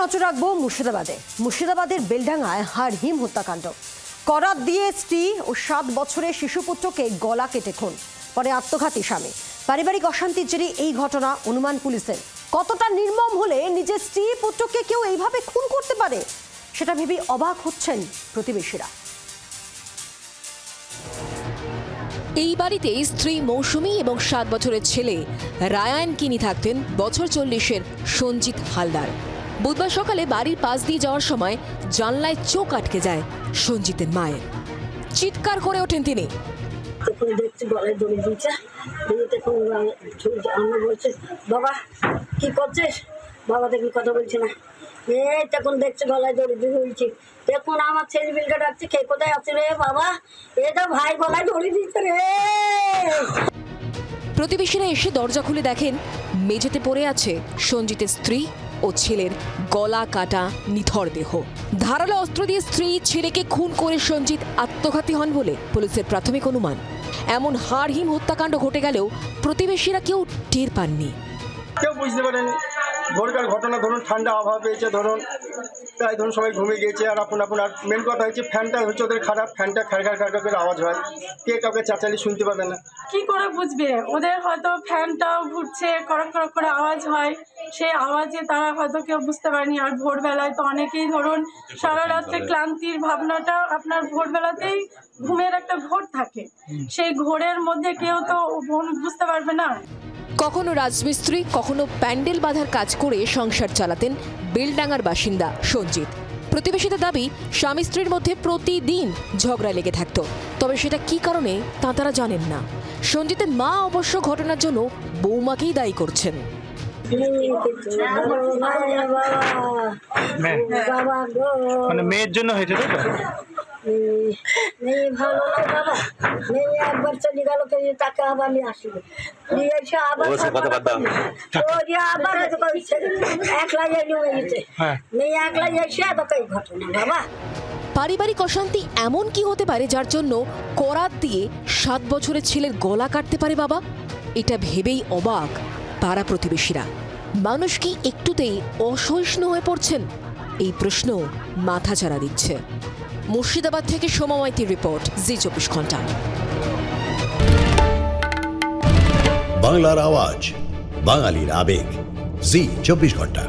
নজর রাখবো মুর্শিদাবাদের বেলডাঙ্গায় হাড়হিম হত্যাকাণ্ড। করাত দিয়ে স্ত্রী ও 7 বছরের শিশুপুত্রকে গলা কেটে খুন, পরে আত্মঘাতী স্বামী। পারিবারিক অশান্তির জেরে এই ঘটনা। অনুমান পুলিশের, কতটা নির্মম হলে নিজের স্ত্রী পুত্রকে কেউ এইভাবে খুন করতে পারে সেটা ভেবেই অবাক হচ্ছেন প্রতিবেশীরা। এই বাড়িতে স্ত্রী মৌসুমী এবং 7 বছরের ছেলে রায়ান কিনি থাকতেন বছর 40-এর সঞ্জিত হালদার। বুধবার সকালে বাড়ির পাশ দিয়ে যাওয়ার সময় জানলায় চোখ আটকে যায় সঞ্জিতের মায়ের। চিৎকার করে ওঠেন তিনি। বাবা কি করছিস? বাবা দেখুন কথা বলছে না, এই তখন দেখছে গলায় দড়ি দিয়ে বলছি, দেখুন আমার ছেলে বিলকে ডাকছে, কে কোথায় আছে রে বাবা? এটা ভাই গলায় দড়ি দিচ্ছে রে। প্রতিবেশীরা এসে দরজা খুলে দেখেন মেঝেতে পড়ে আছে সঞ্জিতের স্ত্রী ও ছেলের গলা কাটা নিথর দেহ। ধারালো অস্ত্র দিয়ে স্ত্রী ছেলেকে খুন করে সঞ্জিত আত্মঘাতী হন বলে পুলিশের প্রাথমিক অনুমান। এমন হাড়হিম হত্যাকাণ্ড ঘটে গেলেও প্রতিবেশীরা কেউ টের পাননি, কেউ বুঝতে পারেনি। ভোরকার ঘটনা, ধরুন ঠান্ডা আবহাওয়া পেয়েছে, ধরুন তাই ধরুন সবাই ঘুমিয়ে গিয়েছে। আর আপনার মেন কথা হচ্ছে ফ্যানটা হচ্ছে ওদের খারাপ, ফ্যানটা খাড় করে আওয়াজ হয়, কে কাউকে চাচালি শুনতে পাবে না। কি করে বুঝবে? ওদের হয়তো ফ্যানটাও ঘুরছে, করক করক করে আওয়াজ হয়, সেই আওয়াজে তারা হয়তো কেউ বুঝতে পারেনি। আর ভোরবেলায় তো অনেকেই ধরুন সারা রাত্রে ক্লান্তির ভাবনাটা আপনার ভোরবেলাতেই ঘুমের একটা ঘোর থাকে, সেই ঘোরের মধ্যে কেউ তো বুঝতে পারবে না। কখনো রাজমিস্ত্রি, কখনো প্যান্ডেল বাঁধার কাজ করে সংসার চালাতেন বেলডাঙ্গার বাসিন্দা সঞ্জিত। প্রতিবেশীদের দাবি, স্বামী স্ত্রীর মধ্যে প্রতিদিন ঝগড়া লেগে থাকত, তবে সেটা কি কারণে তা তারা জানেন না। সঞ্জিতের মা অবশ্য ঘটনার জন্য বৌমাকেই দায়ী করছেন। মেয়ের জন্য হয়েছে তো মেয়ে ভালো নয় বাবা, মেয়ে একবার চলে গেল, তাকে আবার নিয়ে আসবে, নিয়ে এসে আবার একলা মেয়ে একলা এসে তোকে এই ঘটনা বাবা। পারিবারিক অশান্তি এমন কি হতে পারে যার জন্য করাত দিয়ে 7 বছরের ছেলের গলা কাটতে পারে বাবা? এটা ভেবেই অবাক পাড়া প্রতিবেশীরা। মানুষ কি একটুতেই অসহিষ্ণু হয়ে পড়ছেন? এই প্রশ্ন মাথাচাড়া দিচ্ছে। মুর্শিদাবাদ থেকে সোমা মাইতির রিপোর্ট, জি 24 ঘন্টা। বাংলার আওয়াজ, বাঙালির আবেগ, জি 24 ঘন্টা।